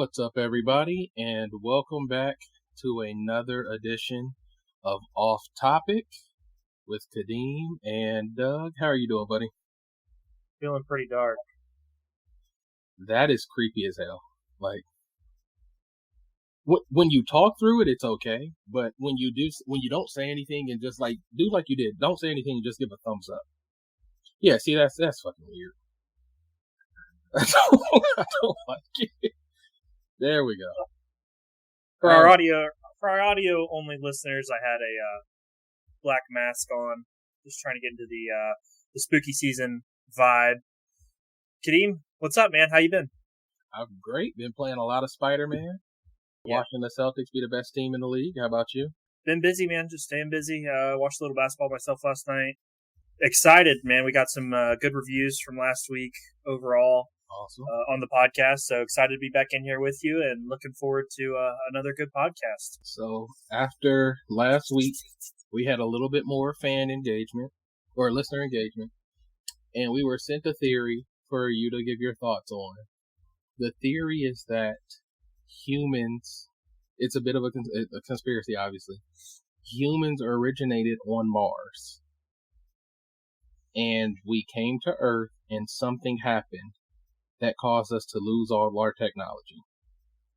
What's up, everybody, and welcome back to another edition of Off Topic with Khadeem and Doug. How are you doing, buddy? Feeling pretty dark. That is creepy as hell. Like, when you talk through it, it's okay, but when you don't say anything and just like do like you did, don't say anything, just give a thumbs up. Yeah, see, that's fucking weird. I don't like it. There we go. For our audio only listeners, I had a black mask on, just trying to get into the spooky season vibe. Khadeem, what's up, man? How you been? I'm great. Been playing a lot of Spider-Man. Yeah. Watching the Celtics be the best team in the league. How about you? Been busy, man. Just staying busy. Watched a little basketball myself last night. Excited, man. We got some good reviews from last week overall. Awesome. On the podcast. So excited to be back in here with you and looking forward to another good podcast. So after last week, we had a little bit more fan engagement or listener engagement, and we were sent a theory for you to give your thoughts on. The theory is that humans, it's a bit of a conspiracy, obviously. Humans originated on Mars, and we came to Earth and something happened that caused us to lose all of our technology.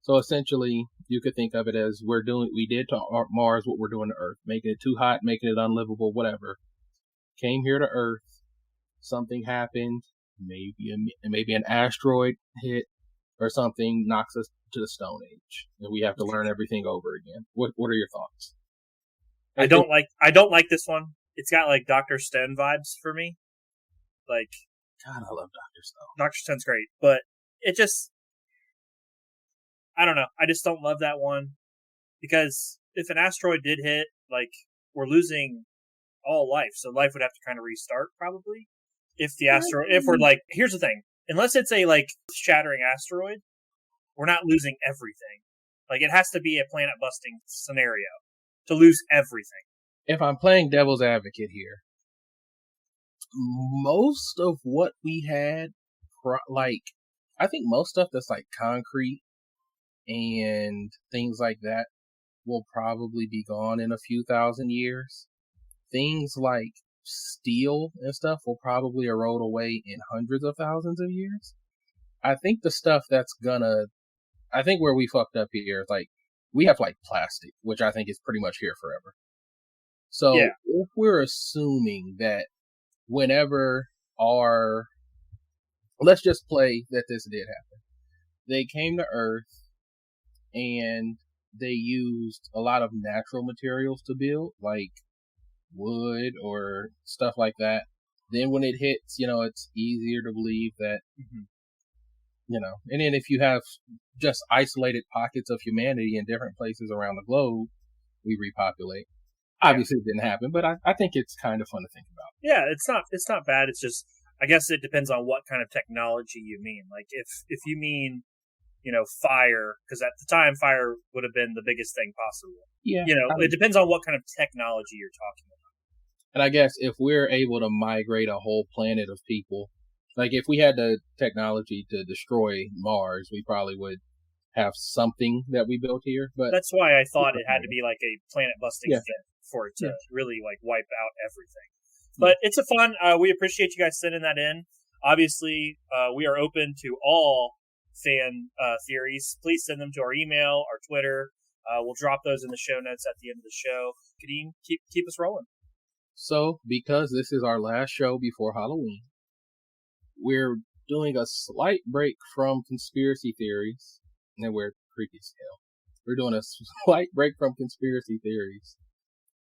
So essentially, you could think of it as we did to Mars what we're doing to Earth, making it too hot, making it unlivable, whatever. Came here to Earth, something happened, maybe an asteroid hit or something, knocks us to the Stone Age, and we have to learn everything over again. What are your thoughts? I don't like this one. It's got like Dr. Stone vibes for me. Like, God, I love Dr. Stone. Dr. Stone's great, but it just, I don't know. I just don't love that one because if an asteroid did hit, like, we're losing all life. So life would have to kind of restart probably. If we're like, here's the thing. Unless it's a like shattering asteroid, we're not losing everything. Like, it has to be a planet busting scenario to lose everything. If I'm playing devil's advocate here, most of what we had, I think most stuff that's like concrete and things like that will probably be gone in a few thousand years. Things like steel and stuff will probably erode away in hundreds of thousands of years. I think the stuff I think where we fucked up here is like, we have like plastic, which I think is pretty much here forever. So yeah. If we're assuming that whenever let's just play that this did happen. They came to Earth and they used a lot of natural materials to build, like wood or stuff like that. Then when it hits, it's easier to believe that, and then if you have just isolated pockets of humanity in different places around the globe, we repopulate. Obviously, it didn't happen, but I think it's kind of fun to think about. Yeah, it's not bad. It's just, I guess it depends on what kind of technology you mean. Like, if you mean, fire, because at the time, fire would have been the biggest thing possible. Yeah. It depends on what kind of technology you're talking about. And I guess if we're able to migrate a whole planet of people, like if we had the technology to destroy Mars, we probably would have something that we built here. But that's why I thought it had to be like a planet busting thing for it to really like wipe out everything. But it's a fun. We appreciate you guys sending that in. Obviously, we are open to all fan theories. Please send them to our email, our Twitter. We'll drop those in the show notes at the end of the show. Khadeem, keep us rolling. So, because this is our last show before Halloween, we're doing a slight break from conspiracy theories. And we're creepy as hell. We're doing a slight break from conspiracy theories,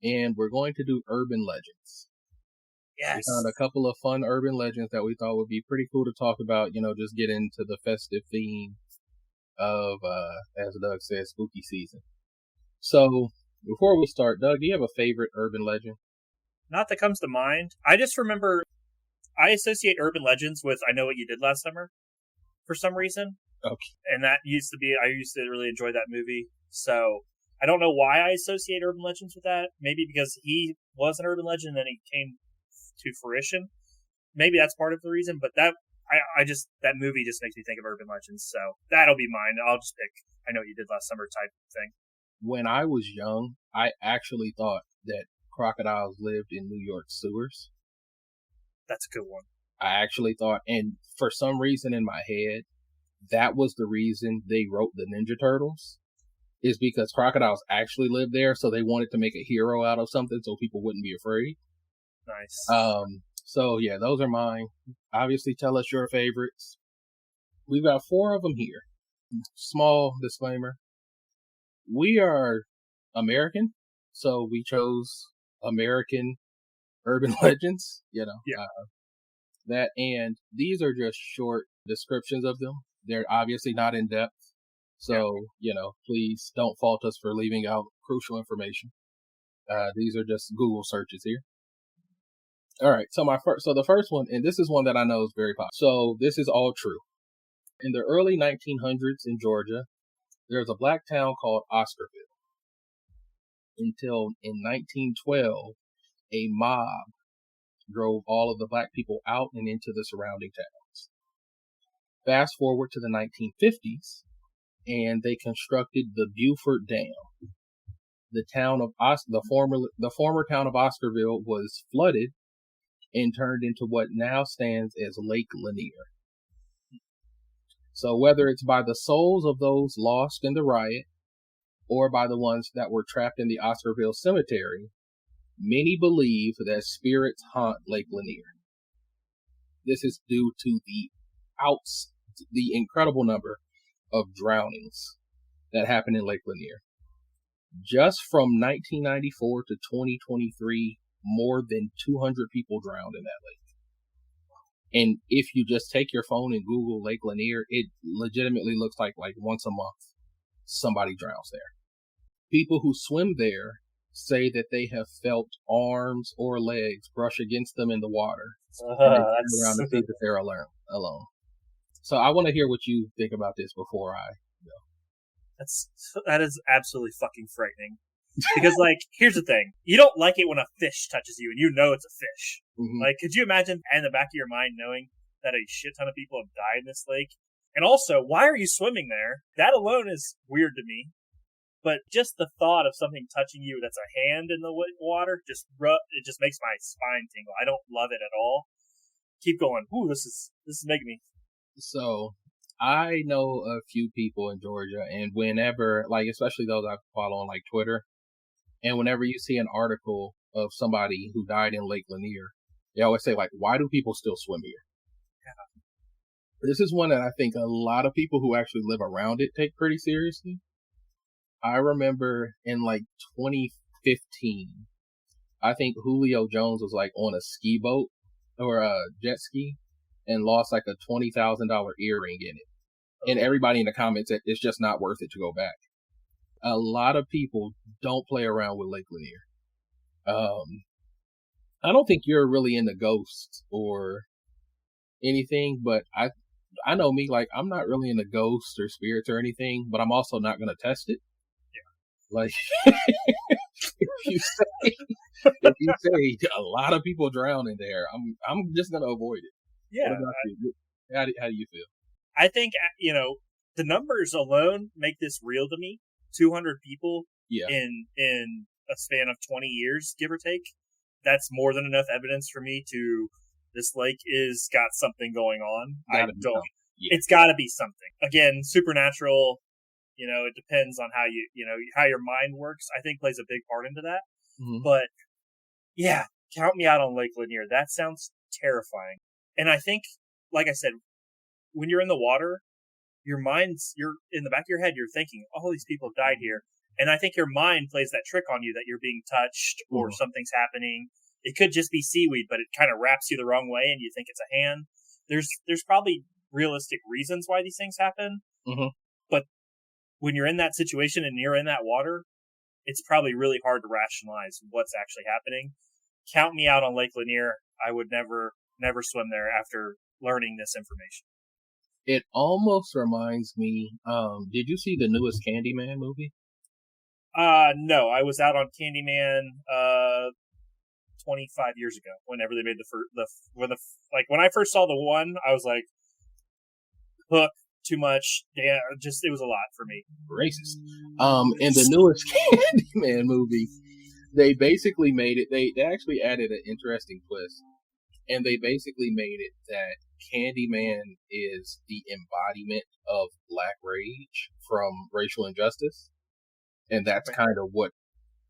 and we're going to do urban legends. Yes. We found a couple of fun urban legends that we thought would be pretty cool to talk about, just get into the festive theme of, as Doug says, spooky season. So, before we start, Doug, do you have a favorite urban legend? Not that comes to mind. I just remember, I associate urban legends with I Know What You Did Last Summer, for some reason. Okay. And I used to really enjoy that movie. So, I don't know why I associate urban legends with that. Maybe because he was an urban legend and then he came to fruition. Maybe that's part of the reason, but that I just, that movie just makes me think of urban legends, so that'll be mine. I'll just pick I Know What You Did Last Summer type thing. When I was young, I actually thought that crocodiles lived in New York sewers. That's a good one. I actually thought, and for some reason in my head, that was the reason they wrote the Ninja Turtles, is because crocodiles actually lived there, so they wanted to make a hero out of something so people wouldn't be afraid. Nice. So yeah, those are mine. Obviously, tell us your favorites. We've got 4 of them here. Small disclaimer. We are American, so we chose American urban legends, Yeah. That, and these are just short descriptions of them. They're obviously not in depth. So, please don't fault us for leaving out crucial information. These are just Google searches here. All right. So the first one, and this is one that I know is very popular. So this is all true. In the early 1900s in Georgia, there's a black town called Oscarville. Until in 1912, a mob drove all of the black people out and into the surrounding towns. Fast forward to the 1950s, and they constructed the Beaufort Dam. The former town of Oscarville was flooded and turned into what now stands as Lake Lanier. So whether it's by the souls of those lost in the riot or by the ones that were trapped in the Oscarville cemetery, many believe that spirits haunt Lake Lanier. This is due to the incredible number of drownings that happen in Lake Lanier. Just from 1994 to 2023, more than 200 people drowned in that lake. And if you just take your phone and Google Lake Lanier, it legitimately looks like once a month somebody drowns there. People who swim there say that they have felt arms or legs brush against them in the water. And they turn around to see that they're alone. So I want to hear what you think about this before I go. That is absolutely fucking frightening. Because, here's the thing. You don't like it when a fish touches you and you know it's a fish. Mm-hmm. Could you imagine in the back of your mind knowing that a shit ton of people have died in this lake? And also, why are you swimming there? That alone is weird to me. But just the thought of something touching you that's a hand in the water, it just makes my spine tingle. I don't love it at all. Keep going. Ooh, this is making me. So, I know a few people in Georgia, and whenever, especially those I follow on Twitter, and whenever you see an article of somebody who died in Lake Lanier, they always say, why do people still swim here? Yeah. This is one that I think a lot of people who actually live around it take pretty seriously. I remember in 2015, I think Julio Jones was on a ski boat or a jet ski and lost a $20,000 earring in it. And everybody in the comments said it's just not worth it to go back. A lot of people don't play around with Lake Lanier. I don't think you're really into ghosts or anything, but I know me, I'm not really into ghosts or spirits or anything, but I'm also not going to test it. Yeah. If you say a lot of people drown in there, I'm just going to avoid it. Yeah. What about you? How do you feel? I think, the numbers alone make this real to me. 200 people in a span of 20 years, give or take. That's more than enough evidence for me this lake is got something going on. It's got to be something. Again, supernatural, it depends on how how your mind works, I think plays a big part into that. Mm-hmm. But yeah, count me out on Lake Lanier. That sounds terrifying. And I think, like I said, when you're in the water, you're in the back of your head, you're thinking, all these people have died here. And I think your mind plays that trick on you that you're being touched or something's happening. It could just be seaweed, but it kind of wraps you the wrong way and you think it's a hand. There's probably realistic reasons why these things happen. Mm-hmm. But when you're in that situation and you're in that water, it's probably really hard to rationalize what's actually happening. Count me out on Lake Lanier. I would never swim there after learning this information. It almost reminds me, did you see the newest Candyman movie? No, I was out on Candyman, 25 years ago, whenever they made when I first saw the one, I was like, Hook too much. Yeah, just it was a lot for me. Racist. In the newest Candyman movie, they basically made it. They actually added an interesting twist, and they basically made it that Candyman is the embodiment of black rage from racial injustice, and that's kind of what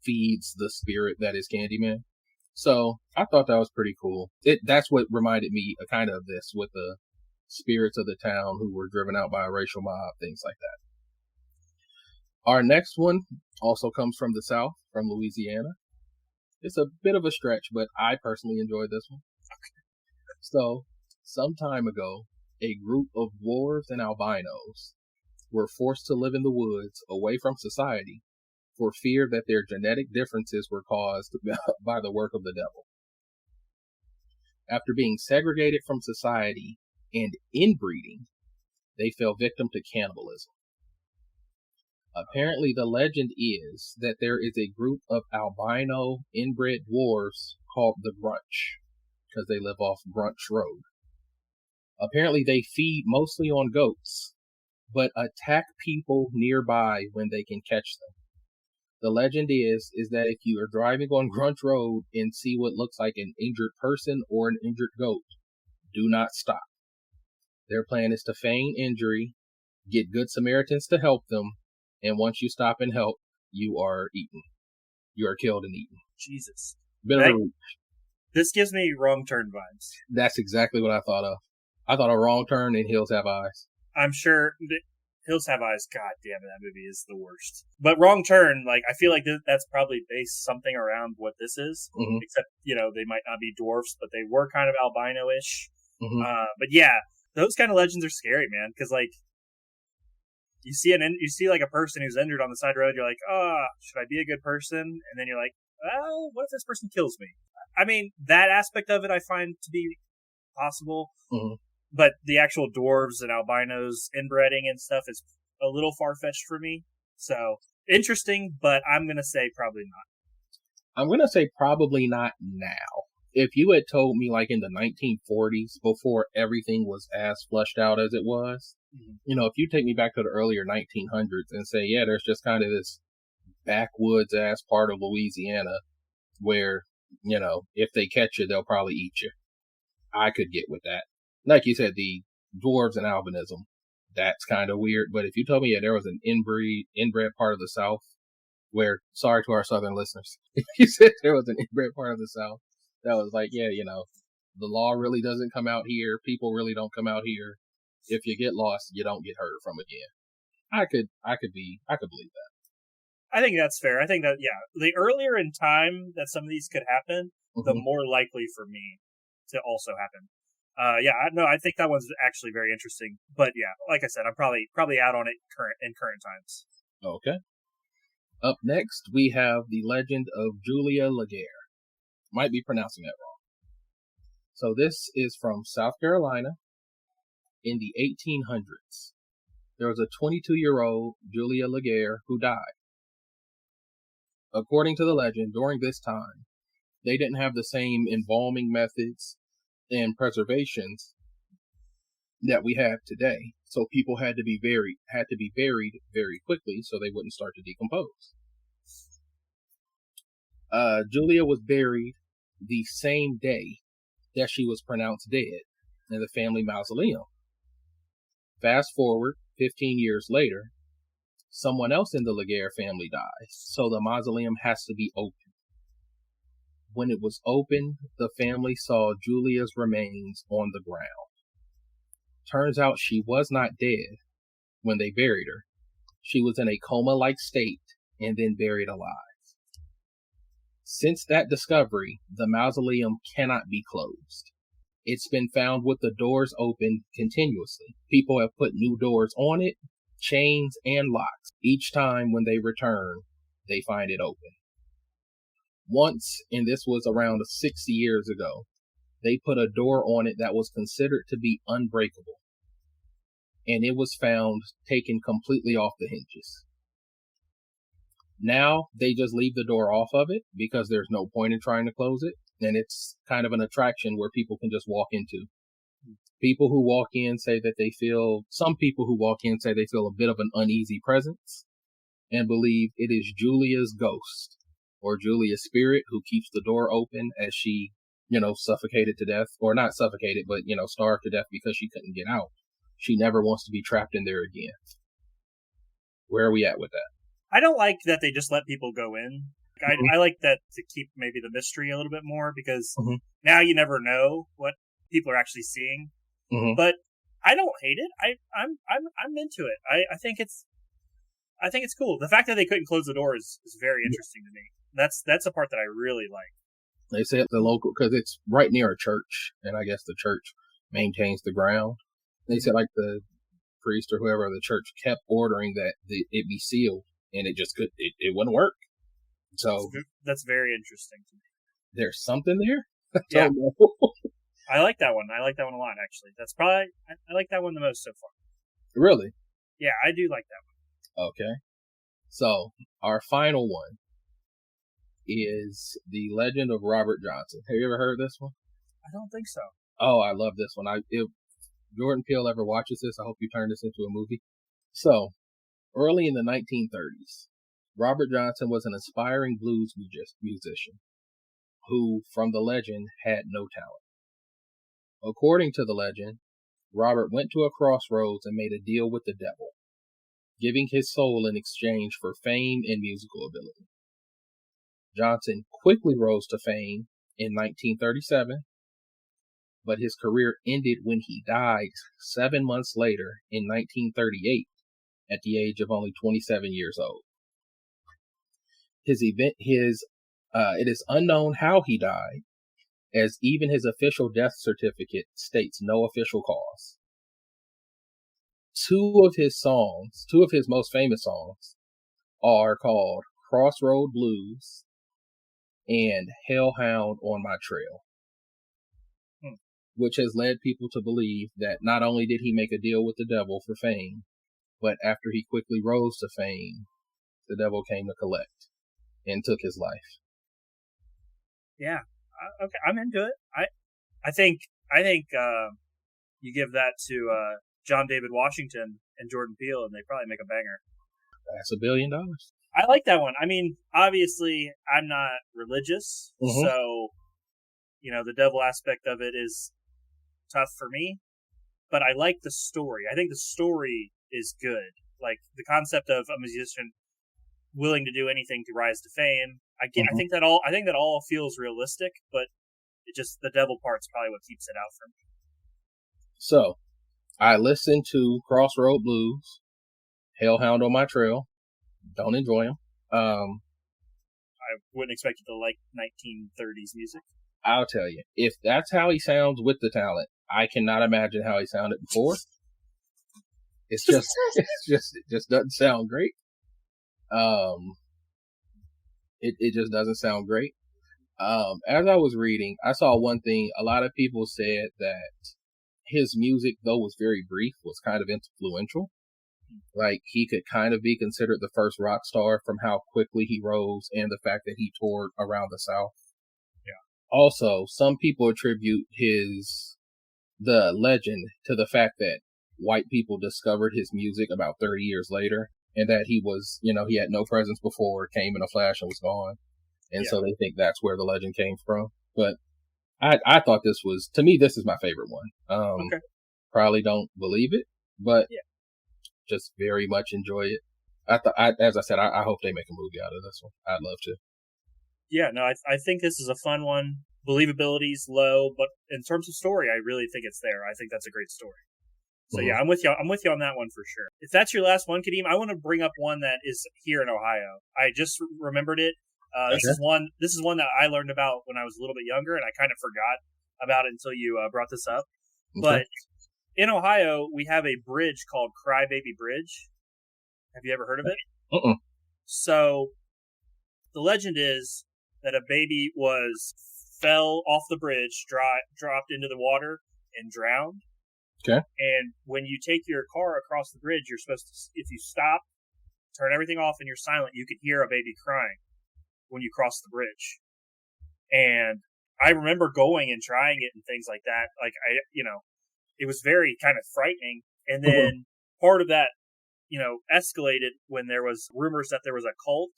feeds the spirit that is Candyman. So I thought that was pretty cool. That's what reminded me kind of this with the spirits of the town who were driven out by a racial mob, things like that. Our next one also comes from the South, from Louisiana. It's a bit of a stretch, but I personally enjoyed this one. So, some time ago, a group of dwarves and albinos were forced to live in the woods away from society for fear that their genetic differences were caused by the work of the devil. After being segregated from society and inbreeding, they fell victim to cannibalism. Apparently, the legend is that there is a group of albino inbred dwarves called the Grunch, because they live off Grunch Road. Apparently, they feed mostly on goats, but attack people nearby when they can catch them. The legend is that if you are driving on Grunch Road and see what looks like an injured person or an injured goat, do not stop. Their plan is to feign injury, get good Samaritans to help them, and once you stop and help, you are eaten. You are killed and eaten. Jesus. Bit of a reach. This gives me Wrong Turn vibes. That's exactly what I thought of. I thought a Wrong Turn and Hills Have Eyes. I'm sure Hills Have Eyes. God damn it, that movie is the worst. But Wrong Turn, like, I feel like that's probably based something around what this is. Mm-hmm. Except, they might not be dwarfs, but they were kind of albino-ish. Mm-hmm. But yeah, those kind of legends are scary, man. Because, like, you see like a person who's injured on the side of the road, you're like, should I be a good person? And then you're like, well, what if this person kills me? I mean, that aspect of it I find to be possible. Mm-hmm. But the actual dwarves and albinos inbreeding and stuff is a little far-fetched for me. So, interesting, but I'm going to say probably not. I'm going to say probably not now. If you had told me like in the 1940s, before everything was as flushed out as it was, mm-hmm. If you take me back to the earlier 1900s and say, yeah, there's just kind of this backwoods-ass part of Louisiana where, if they catch you, they'll probably eat you. I could get with that. Like you said, the dwarves and albinism, that's kind of weird. But if you told me there was an inbred part of the South where, sorry to our Southern listeners, if you said there was an inbred part of the South that was like, yeah, the law really doesn't come out here. People really don't come out here. If you get lost, you don't get heard from again. I could believe that. I think that's fair. I think that, yeah, the earlier in time that some of these could happen, mm-hmm. the more likely for me to also happen. I think that one's actually very interesting. But yeah, like I said, I'm probably out on it in current times. Okay. Up next, we have the legend of Julia Laguerre. Might be pronouncing that wrong. So this is from South Carolina in the 1800s. There was a 22-year-old Julia Laguerre who died. According to the legend, during this time, they didn't have the same embalming methods and preservations that we have today. So people had to be buried very quickly so they wouldn't start to decompose. Julia was buried the same day that she was pronounced dead in the family mausoleum. Fast forward 15 years later, someone else in the Laguerre family dies, so the mausoleum has to be opened. When it was opened, the family saw Julia's remains on the ground. Turns out she was not dead when they buried her. She was in a coma-like state and then buried alive. Since that discovery, the mausoleum cannot be closed. It's been found with the doors open continuously. People have put new doors on it, chains, and locks. Each time when they return, they find it open. Once, and this was around 60 years ago, they put a door on it that was considered to be unbreakable. And it was found taken completely off the hinges. Now, they just leave the door off of it because there's no point in trying to close it. And it's kind of an attraction where people can just walk into. People who walk in say that some people who walk in say they feel a bit of an uneasy presence and believe it is Julia's ghost or Julia's spirit who keeps the door open as she, suffocated to death, or not suffocated, but, starved to death because she couldn't get out. She never wants to be trapped in there again. Where are we at with that? I don't like that they just let people go in. I like that to keep maybe the mystery a little bit more, because now you never know what people are actually seeing. But I don't hate it. I'm into it. I think it's cool. The fact that they couldn't close the door is very interesting to me. That's the part that I really like. They said the local, because it's right near a church, and I guess the church maintains the ground. They said like the priest or whoever of the church kept ordering that it be sealed, and it wouldn't work. So that's very interesting to me. There's something there. Yeah, I like that one. I like that one a lot, actually. That's probably I like that one the most so far. Really? Yeah, I do like that one. Okay. So our final one is The Legend of Robert Johnson. Have you ever heard this one? I don't think so. Oh, I love this one. If Jordan Peele ever watches this, I hope you turn this into a movie. So, early in the 1930s, Robert Johnson was an aspiring blues musician who, from the legend, had no talent. According to the legend, Robert went to a crossroads and made a deal with the devil, giving his soul in exchange for fame and musical ability. Johnson quickly rose to fame in 1937, but his career ended when he died 7 months later in 1938 at the age of only 27 years old. It is unknown how he died, as even his official death certificate states no official cause. Two of his most famous songs, are called Crossroad Blues and Hellhound on My Trail, which has led people to believe that not only did he make a deal with the devil for fame, but after he quickly rose to fame, the devil came to collect and took his life. Yeah. Okay, I'm into it. I think you give that to John David Washington and Jordan Peele, and they probably make a banger. That's $1 billion. I like that one. I mean, obviously, I'm not religious, so the devil aspect of it is tough for me. But I like the story. I think the story is good. Like the concept of a musician willing to do anything to rise to fame. I think that all feels realistic, but the devil part's probably what keeps it out for me. So, I listened to Crossroad Blues, Hellhound on My Trail. Don't enjoy them. I wouldn't expect you to like 1930s music. I'll tell you, if that's how he sounds with the talent, I cannot imagine how he sounded before. It just doesn't sound great. It just doesn't sound great. As I was reading, I saw one thing. A lot of people said that his music, though was very brief, was kind of influential. Like, he could kind of be considered the first rock star from how quickly he rose and the fact that he toured around the South. Yeah. Also, some people attribute the legend to the fact that white people discovered his music about 30 years later, and that he was, he had no presence before, came in a flash and was gone. And so they think that's where the legend came from. But I thought this is my favorite one. Okay. Probably don't believe it, but just very much enjoy it. As I said, I hope they make a movie out of this one. I'd love to. Yeah, no, I think this is a fun one. Believability's low, but in terms of story, I really think it's there. I think that's a great story. So yeah, I'm with you. I'm with you on that one for sure. If that's your last one, Khadeem, I want to bring up one that is here in Ohio. I just remembered it. This is one that I learned about when I was a little bit younger, and I kind of forgot about it until you brought this up. Okay. But in Ohio, we have a bridge called Crybaby Bridge. Have you ever heard of it? So the legend is that a baby fell off the bridge, dropped into the water, and drowned. Okay. And when you take your car across the bridge, you're supposed to, if you stop, turn everything off, and you're silent, you can hear a baby crying when you cross the bridge. And I remember going and trying it and things like that. Like, it was very kind of frightening. And then part of that, escalated when there was rumors that there was a cult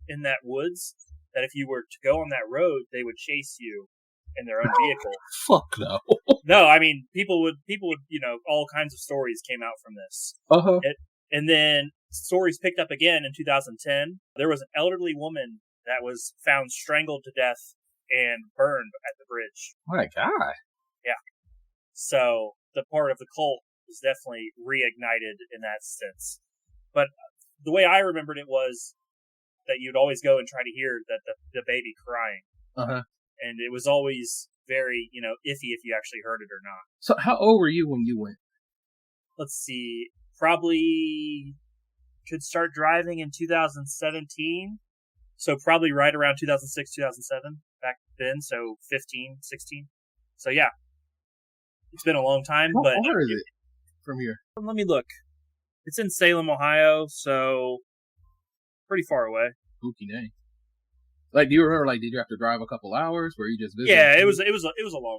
in that woods, that if you were to go on that road, they would chase you in their own vehicle. Fuck no. No, I mean, people would, all kinds of stories came out from this. Uh-huh. And then stories picked up again in 2010. There was an elderly woman that was found strangled to death and burned at the bridge. My God. Yeah. So the part of the cult was definitely reignited in that sense. But the way I remembered it was that you'd always go and try to hear that the baby crying. Uh-huh. And it was always very, iffy if you actually heard it or not. So how old were you when you went? Let's see. Probably could start driving in 2017. So probably right around 2006, 2007 back then. So 15, 16. So yeah. It's been a long time. How but far is it from here? Let me look. It's in Salem, Ohio. So pretty far away. Spooky name. Like, do you remember? Like, did you have to drive a couple hours? Where you just visited? Yeah, it was a long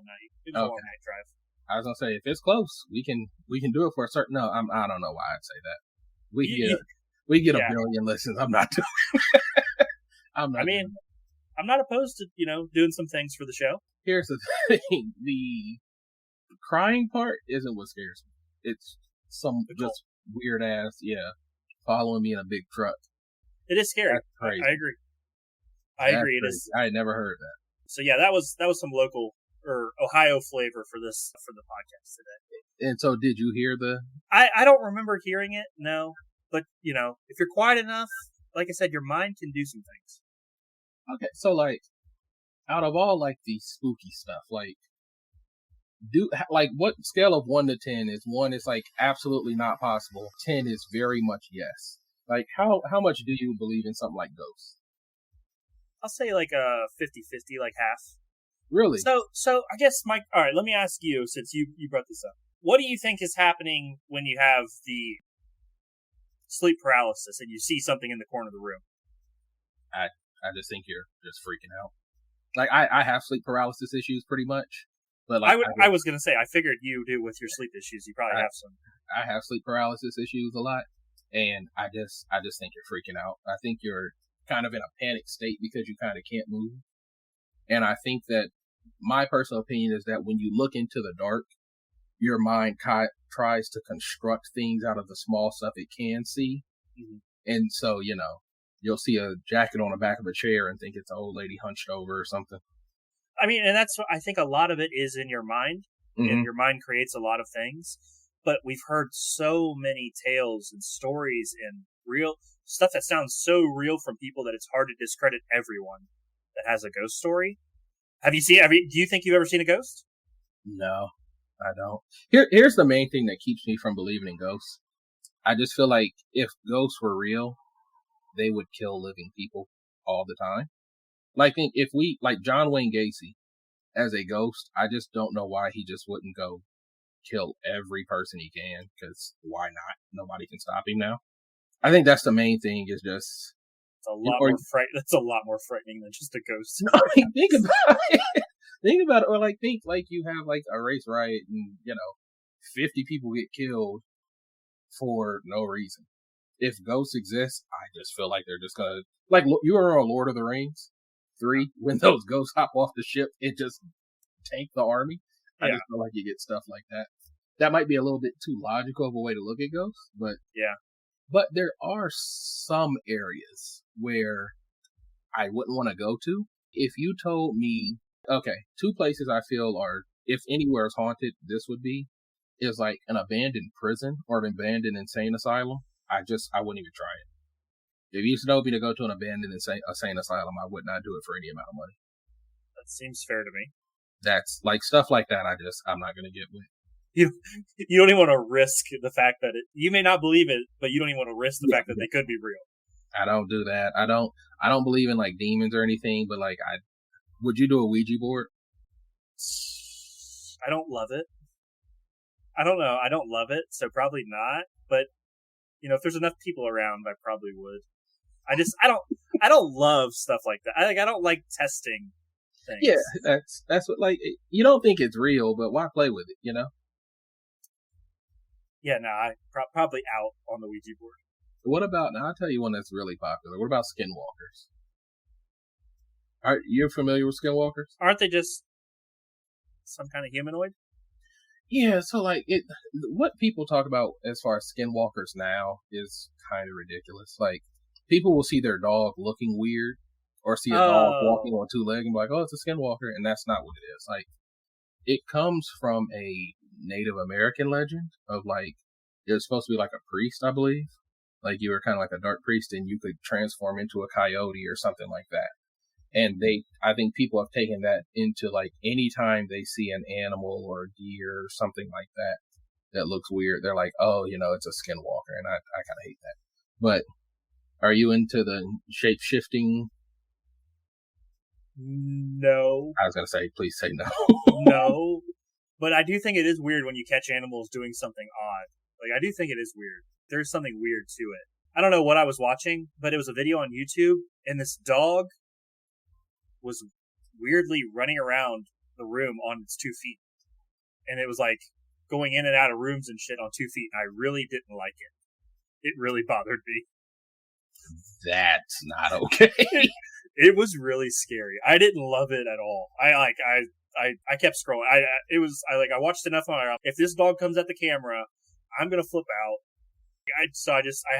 night. It was a long night drive. I was gonna say, if it's close, we can do it for a certain. No, I don't know why I'd say that. We get a billion listens. I'm not doing. I'm not opposed to doing some things for the show. Here's the thing: the crying part isn't what scares me. It's some just weird ass, following me in a big truck. It is scary. That's crazy. I agree. I agree. It is. I had never heard that. So yeah, that was some local or Ohio flavor for the podcast today. And so, did you hear the? I don't remember hearing it. No, but if you're quiet enough, like I said, your mind can do some things. Okay, so like, out of all like the spooky stuff, like, what scale of 1 to 10 is 1 is like absolutely not possible, 10 is very much yes. Like, how much do you believe in something like ghosts? I'll say like a 50-50, like half. Really? So I guess Mike. All right, let me ask you, since you brought this up. What do you think is happening when you have the sleep paralysis and you see something in the corner of the room? I just think you're just freaking out. Like, I have sleep paralysis issues pretty much, but like I was gonna say, I figured you do with your sleep issues. You probably have some. I have sleep paralysis issues a lot, and I just think you're freaking out. I think you're kind of in a panic state because you kind of can't move. And I think that my personal opinion is that when you look into the dark, your mind tries to construct things out of the small stuff it can see. Mm-hmm. And so, you'll see a jacket on the back of a chair and think it's an old lady hunched over or something. I mean, and that's, I think a lot of it is in your mind, and your mind creates a lot of things. But we've heard so many tales and stories and real stuff that sounds so real from people that it's hard to discredit everyone that has a ghost story. Do you think you've ever seen a ghost? No, I don't. Here's the main thing that keeps me from believing in ghosts. I just feel like if ghosts were real, they would kill living people all the time. Like, if we, like John Wayne Gacy as a ghost, I just don't know why he just wouldn't go kill every person he can, because why not? Nobody can stop him now. I think that's the main thing, is just... That's a lot more frightening than just a ghost. No, I mean, think about it. Think about it, or like think like you have like a race riot and 50 people get killed for no reason. If ghosts exist, I just feel like they're just gonna, like, you remember Lord of the Rings 3 when those ghosts hop off the ship, it just tanked the army. I just feel like you get stuff like that. That might be a little bit too logical of a way to look at ghosts, but yeah. But there are some areas where I wouldn't want to go to. If you told me, okay, 2 places I feel are, if anywhere is haunted, this would be, is like an abandoned prison or an abandoned insane asylum. I wouldn't even try it. If you told me to go to an abandoned insane asylum, I would not do it for any amount of money. That seems fair to me. That's like stuff like that. I'm not going to get with. You don't even want to risk the fact that you may not believe it, but you don't even want to risk the fact that they could be real. I don't do that. I don't believe in like demons or anything, but like, would you do a Ouija board? I don't love it. I don't know. I don't love it, so probably not. But if there's enough people around, I probably would. I don't love stuff like that. I don't like testing things. Yeah, that's what, like, you don't think it's real, but why play with it? Yeah, no, I probably out on the Ouija board. What about, now I'll tell you one that's really popular. What about skinwalkers? Are you familiar with skinwalkers? Aren't they just some kind of humanoid? Yeah, so like what people talk about as far as skinwalkers now is kind of ridiculous. Like people will see their dog looking weird or see a dog walking on two legs and be like, "Oh, it's a skinwalker," and that's not what it is. Like it comes from a Native American legend of like it was supposed to be like a priest, I believe. Like you were kind of like a dark priest and you could transform into a coyote or something like that. And I think people have taken that into like anytime they see an animal or a deer or something like that that looks weird, they're like, oh, it's a skinwalker. And I kind of hate that. But are you into the shape shifting? No. I was going to say, please say no. No. But I do think it is weird when you catch animals doing something odd. Like, I do think it is weird. There's something weird to it. I don't know what I was watching, but it was a video on YouTube, and this dog was weirdly running around the room on its 2 feet. And it was like going in and out of rooms and shit on 2 feet, and I really didn't like it. It really bothered me. That's not okay. It was really scary. I didn't love it at all. I kept scrolling. I watched enough on it. If this dog comes at the camera, I'm gonna flip out. I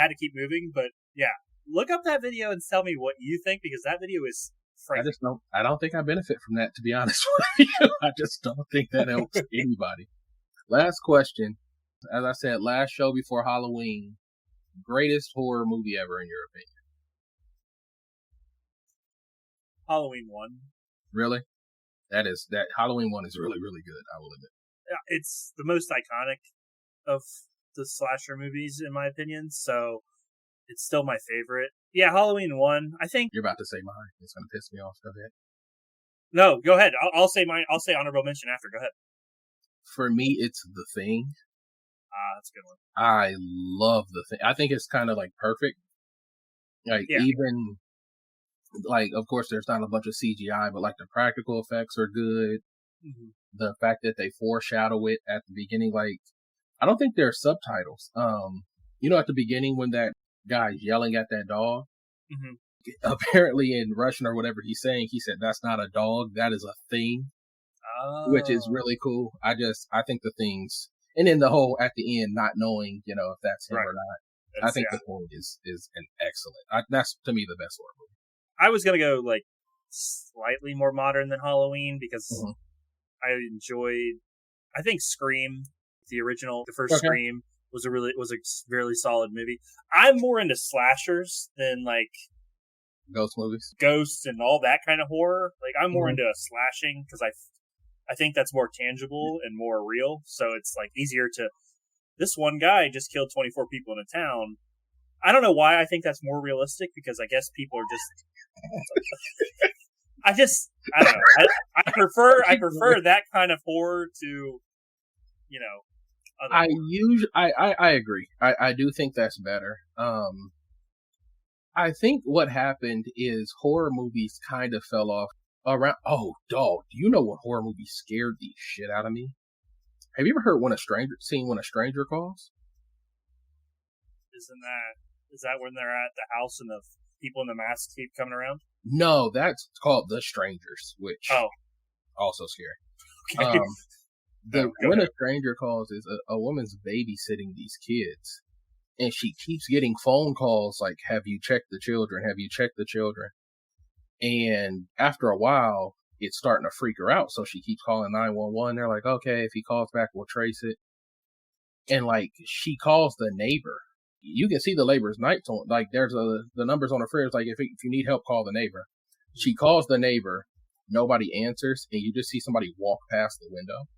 had to keep moving. But yeah, look up that video and tell me what you think, because that video is frightening. I don't think I benefit from that, to be honest with you. I just don't think that helps anybody. Last question. As I said, last show before Halloween. Greatest horror movie ever, in your opinion? Halloween 1. Really? That Halloween 1 is really, really good, I will admit. It's the most iconic of the slasher movies, in my opinion, so it's still my favorite. Yeah, Halloween 1, I think... You're about to say mine. It's going to piss me off. Go ahead. No, go ahead. I'll say mine. I'll say honorable mention after. Go ahead. For me, it's The Thing. That's a good one. I love The Thing. I think it's kind of like perfect. Like, even... Like, of course, there's not a bunch of CGI, but like the practical effects are good. Mm-hmm. The fact that they foreshadow it at the beginning, like, I don't think there are subtitles. At the beginning when that guy's yelling at that dog, mm-hmm. Apparently in Russian or whatever he's saying, he said, "That's not a dog, that is a thing," which is really cool. I think The Thing's, and then the whole at the end not knowing, if that's him or not. I think The Thing is an excellent. That's to me the best horror movie. I was gonna go like slightly more modern than Halloween because mm-hmm. I enjoyed. I think Scream, the first Scream, was a really solid movie. I'm more into slashers than like ghost movies, ghosts, and all that kind of horror. Like I'm more mm-hmm. into slashing because I think that's more tangible and more real. So it's like easier to. This one guy just killed 24 people in a town. I don't know why I think that's more realistic, because I guess people are just. I don't know. I prefer that kind of horror to, other horror. I agree. I do think that's better. I think what happened is horror movies kind of fell off around. Oh, dog! Do you know what horror movie scared the shit out of me? Have you ever heard When a Stranger Calls? Is that when they're at the house and the people in the masks keep coming around? No, that's called The Strangers, which also scary. Okay. When a Stranger Calls is a woman's babysitting these kids, and she keeps getting phone calls like, "Have you checked the children? Have you checked the children?" And after a while, it's starting to freak her out, so she keeps calling 911. They're like, "Okay, if he calls back, we'll trace it." And like, she calls the neighbor. You can see the neighbor's nights on, like, there's the numbers on her fridge. Like, if you need help, call the neighbor. She calls the neighbor, nobody answers, and you just see somebody walk past the window.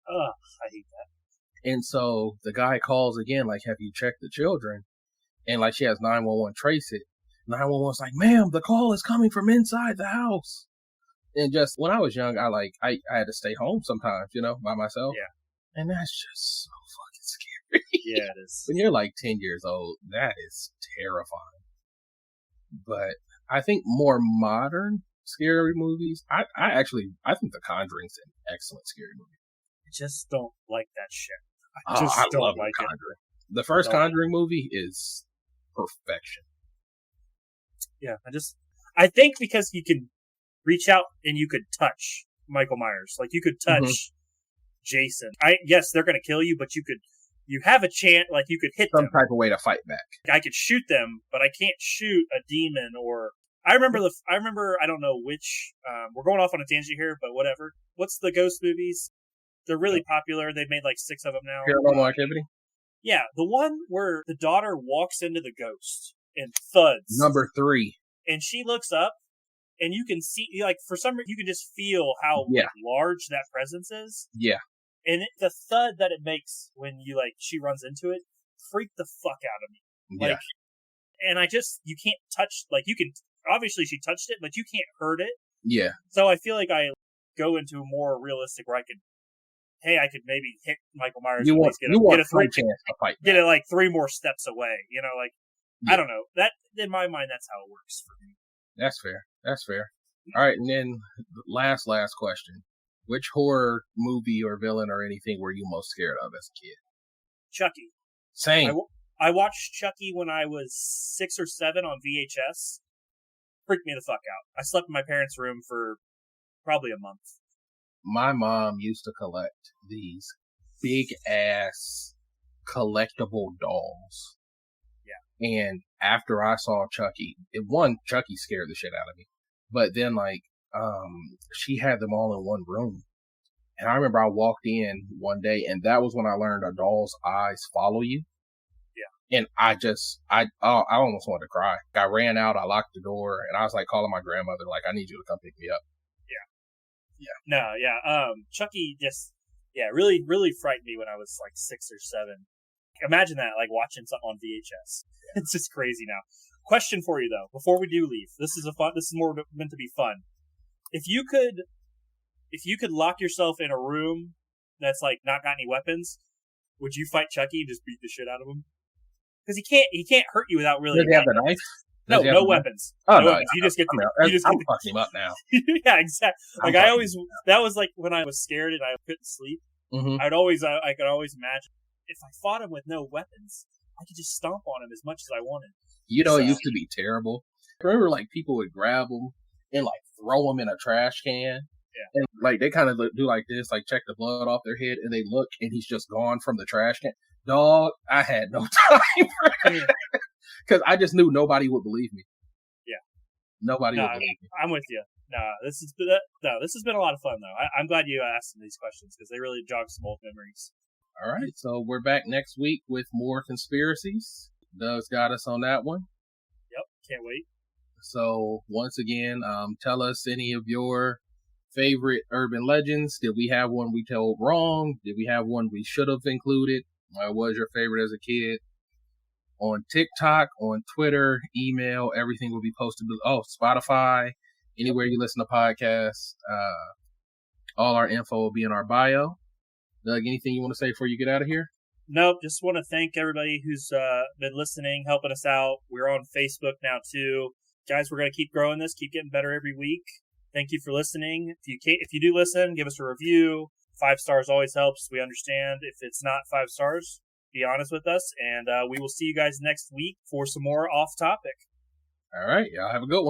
Ugh, I hate that. And so the guy calls again, like, "Have you checked the children?" And like, she has 911 trace it. 911's like, "Ma'am, the call is coming from inside the house." And just when I was young, I had to stay home sometimes, by myself. Yeah. And that's just so fucking scary. Yeah, it is. When you're like 10 years old, that is terrifying. But I think more modern scary movies, I think The Conjuring's an excellent scary movie. I just don't like that shit. I just I don't love like The it. Conjuring. The first Conjuring movie is perfection. Yeah, I think because you can reach out and you could touch Michael Myers. Like, you could touch Jason. Yes, they're going to kill you, but you have a chance, like, you could hit Some them. type of way to fight back. I could shoot them, but I can't shoot a demon or... I remember, I don't know which, we're going off on a tangent here, but whatever. What's the ghost movies? They're really popular. They've made like 6 of them now. Paranormal Activity? Yeah, the one where the daughter walks into the ghost and thuds. Number 3. And she looks up, and you can see, like, for some reason, you can just feel how large that presence is. Yeah. And the thud that it makes when she runs into it freaked the fuck out of me. Like, and you can't touch, like, you can, obviously she touched it, but you can't hurt it. Yeah. So I feel like I go into a more realistic where I could maybe hit Michael Myers. You want a chance to fight. Get it like 3 more steps away. You know, like, I don't know. That, in my mind, that's how it works for me. That's fair. All right, and then last question. Which horror movie or villain or anything were you most scared of as a kid? Chucky. Same. I watched Chucky when I was 6 or 7 on VHS. Freaked me the fuck out. I slept in my parents' room for probably a month. My mom used to collect these big ass collectible dolls. Yeah. And after I saw Chucky, Chucky scared the shit out of me. But then she had them all in one room. And I remember I walked in one day and that was when I learned a doll's eyes follow you. Yeah. And I almost wanted to cry. I ran out, I locked the door, and I was like calling my grandmother, like, I need you to come pick me up. Yeah. No, yeah. Chucky just, really, really frightened me when I was like 6 or 7. Imagine that, like watching something on VHS. It's just crazy now. Question for you though, before we do leave. This is more meant to be fun. If you could lock yourself in a room that's like not got any weapons, would you fight Chucky and just beat the shit out of him? Because he can't hurt you without really. Does he have the knife? No weapons. Oh, no weapons. You just get I'm fucking him up now. Yeah, exactly. Like that was like when I was scared and I couldn't sleep. Mm-hmm. I could always imagine if I fought him with no weapons, I could just stomp on him as much as I wanted. You know, it used to be terrible. I remember, like, people would grab them and, like, throw them in a trash can. Yeah. And, like, they kind of do like this, like, check the blood off their head, and they look, and he's just gone from the trash can. Dog, I had no time for that. Because I just knew nobody would believe me. Yeah. Nobody would believe me. I'm with you. This has been a lot of fun, though. I'm glad you asked me these questions, because they really jogged some old memories. All right, so we're back next week with more conspiracies. Doug's got us on that one. Yep, can't wait. So once again, tell us any of your favorite urban legends. Did we have one we told wrong? Did we have one we should have included? What was your favorite as a kid? On TikTok, on Twitter, email, everything will be posted. Spotify, anywhere you listen to podcasts. All our info will be in our bio. Doug, anything you want to say before you get out of here? Nope. Just want to thank everybody who's been listening, helping us out. We're on Facebook now too, guys. We're gonna keep growing this, keep getting better every week. Thank you for listening. If you do listen, give us a review. 5 stars always helps. We understand if it's not 5 stars. Be honest with us, and we will see you guys next week for some more off topic. All right, y'all have a good one.